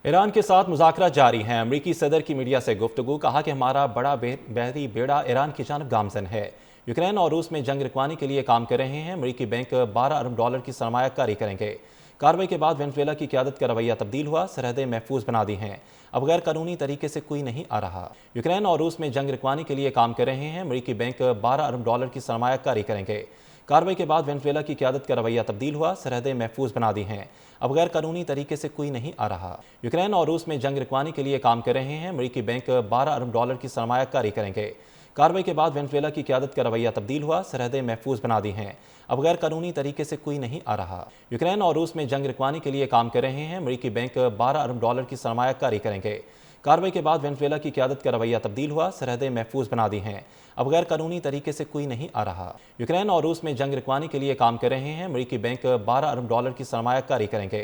Iran के साथ मुज़ाकरा जारी हैं। अमरीकी सदर की मीडिया से गुफ्तगू, कहा कि हमारा बड़ा बहरी बेड़ा ईरान की जानब गामजन है। यूक्रेन और रूस में जंग रुकवाने के लिए काम कर रहे हैं। अमरीकी बैंक $12 अरब की सरमायाकारी करेंगे। कार्रवाई के बाद वेनेजुएला की क़यादत का रवैया तब्दील हुआ, सरहदें महफूज बना दी हैं। अब गैर कानूनी तरीके से कोई नहीं आ रहा। यूक्रेन और रूस में जंग रुकवाने के लिए काम कर रहे हैं। अमरीकी बैंक $12 अरब की सरमायाकारी करेंगे। कार्रवाई के बाद वेनेजुएला की क़यादत का रवैया तब्दील हुआ, सरहदें महफूज बना दी हैं। अब गैर कानूनी तरीके से कोई नहीं आ रहा। यूक्रेन और रूस में जंग रुकवाने के लिए काम कर रहे हैं। अमरीकी बैंक $12 अरब की सरमायाकारी करेंगे। कार्रवाई के बाद वेनेजुएला की क़यादत का रवैया तब्दील हुआ, सरहदें महफूज बना दी हैं। अब गैर कानूनी तरीके से कोई नहीं आ रहा। यूक्रेन और रूस में जंग रुकवाने के लिए काम कर रहे हैं। अमरीकी बैंक $12 अरब की सरमायाकारी करेंगे। कार्रवाई के बाद वेनेजुएला की क़यादत का रवैया तब्दील हुआ, सरहदें महफूज बना दी हैं। अब गैर कानूनी तरीके से कोई नहीं आ रहा। यूक्रेन और रूस में जंग रुकवाने के लिए काम कर रहे हैं। अमरीकी बैंक $12 अरब की सरमायाकारी करेंगे।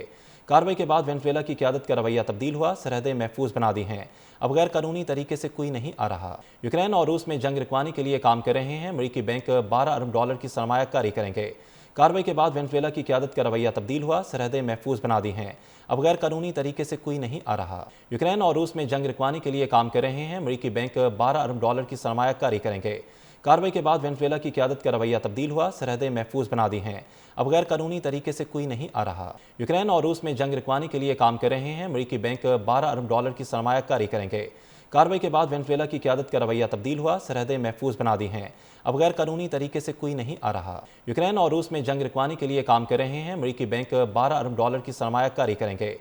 कार्रवाई के बाद वेनेजुएला की क़यादत का रवैया तब्दील हुआ, सरहदें महफूज बना दी हैं। अब गैर कानूनी तरीके से कोई नहीं आ रहा। यूक्रेन और रूस में जंग रुकवाने के लिए काम कर रहे हैं। अमरीकी बैंक $12 अरब की सरमायाकारी करेंगे। कार्रवाई के बाद वेनेजुएला की क़यादत का रवैया तब्दील हुआ, सरहदें महफूज बना दी हैं। अब गैर कानूनी तरीके से कोई नहीं आ रहा। यूक्रेन और रूस में जंग रुकवाने के लिए काम कर रहे हैं। अमरीकी बैंक $12 अरब की सरमायाकारी करेंगे। कार्रवाई के बाद वेनेजुएला की क़यादत का रवैया तब्दील हुआ, सरहदें महफूज बना दी हैं। अब गैर कानूनी तरीके से कोई नहीं आ रहा। यूक्रेन और रूस में जंग रुकवाने के लिए काम कर रहे हैं। अमरीकी बैंक $12 अरब की सरमायाकारी करेंगे। कार्रवाई के बाद वेनेजुएला की क़यादत का रवैया तब्दील हुआ, सरहदें महफूज बना दी हैं। अब गैर कानूनी तरीके से कोई नहीं आ रहा। यूक्रेन और रूस में जंग रुकवाने के लिए काम कर रहे हैं। अमरीकी बैंक $12 अरब की सरमायाकारी करेंगे।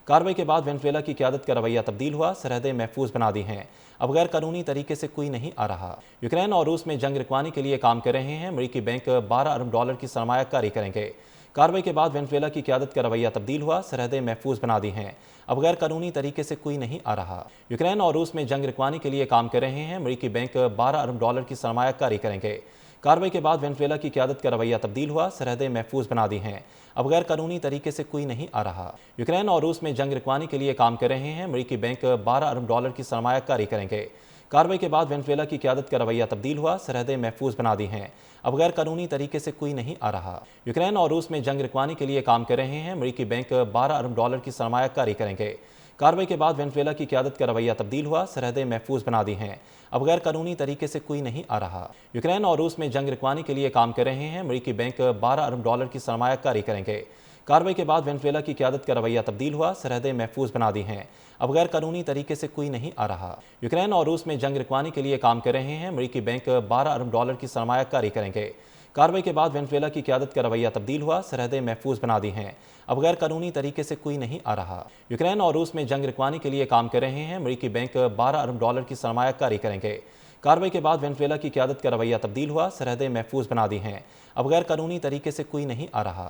कार्रवाई के बाद वेनेजुएला की क़यादत का रवैया तब्दील हुआ, सरहदें महफूज बना दी हैं। अब गैर कानूनी तरीके से कोई नहीं आ रहा। यूक्रेन और रूस में जंग रुकवाने के लिए काम कर रहे हैं। अमरीकी बैंक $12 अरब की सरमायाकारी करेंगे। कार्रवाई के बाद वेनेजुएला की क़यादत का रवैया तब्दील हुआ, सरहदें महफूज बना दी हैं। अब गैर कानूनी तरीके से कोई नहीं आ रहा। यूक्रेन और रूस में जंग रुकवाने के लिए काम कर रहे हैं। अमरीकी बैंक $12 अरब की सरमायाकारी करेंगे। कार्रवाई के बाद वेनेजुएला की क़यादत का रवैया तब्दील हुआ, सरहदें महफूज बना दी हैं। अब गैर कानूनी तरीके से कोई नहीं आ रहा। यूक्रेन और रूस में जंग रुकवाने के लिए काम कर रहे हैं। अमरीकी बैंक $12 अरब की सरमायाकारी करेंगे। कार्रवाई के बाद वेनेजुएला की क़यादत का रवैया तब्दील हुआ, सरहदें महफूज बना दी हैं। अब गैर कानूनी तरीके से कोई नहीं आ रहा। यूक्रेन और रूस में जंग रुकवाने के लिए काम कर रहे हैं। अमरीकी बैंक $12 अरब की सरमायाकारी करेंगे। कार्रवाई के बाद वेनेजुएला की क़यादत का रवैया तब्दील हुआ, सरहदें महफूज बना दी हैं। अब गैर कानूनी तरीके से कोई नहीं आ रहा। यूक्रेन और रूस में जंग रुकवाने के लिए काम कर रहे हैं। अमरीकी बैंक $12 अरब की सरमायाकारी करेंगे। कार्रवाई के बाद वेनेजुएला की क़यादत का रवैया तब्दील हुआ, सरहदें महफूज बना दी हैं। अब गैर कानूनी तरीके से कोई नहीं आ रहा। यूक्रेन और रूस में जंग रुकवाने के लिए काम कर रहे हैं। अमरीकी बैंक $12 अरब की सरमायाकारी करेंगे। कार्रवाई के बाद वेनेजुएला की क़यादत का रवैया तब्दील हुआ, सरहदें महफूज बना दी हैं। अब गैर कानूनी तरीके से कोई नहीं आ रहा। यूक्रेन और रूस में जंग रुकवाने के लिए काम कर रहे हैं। अमरीकी बैंक $12 अरब की सरमायाकारी करेंगे। कार्रवाई के बाद वेनेजुएला की क़यादत का रवैया तब्दील हुआ, सरहदें महफूज बना दी हैं। अब गैर कानूनी तरीके से कोई नहीं आ रहा।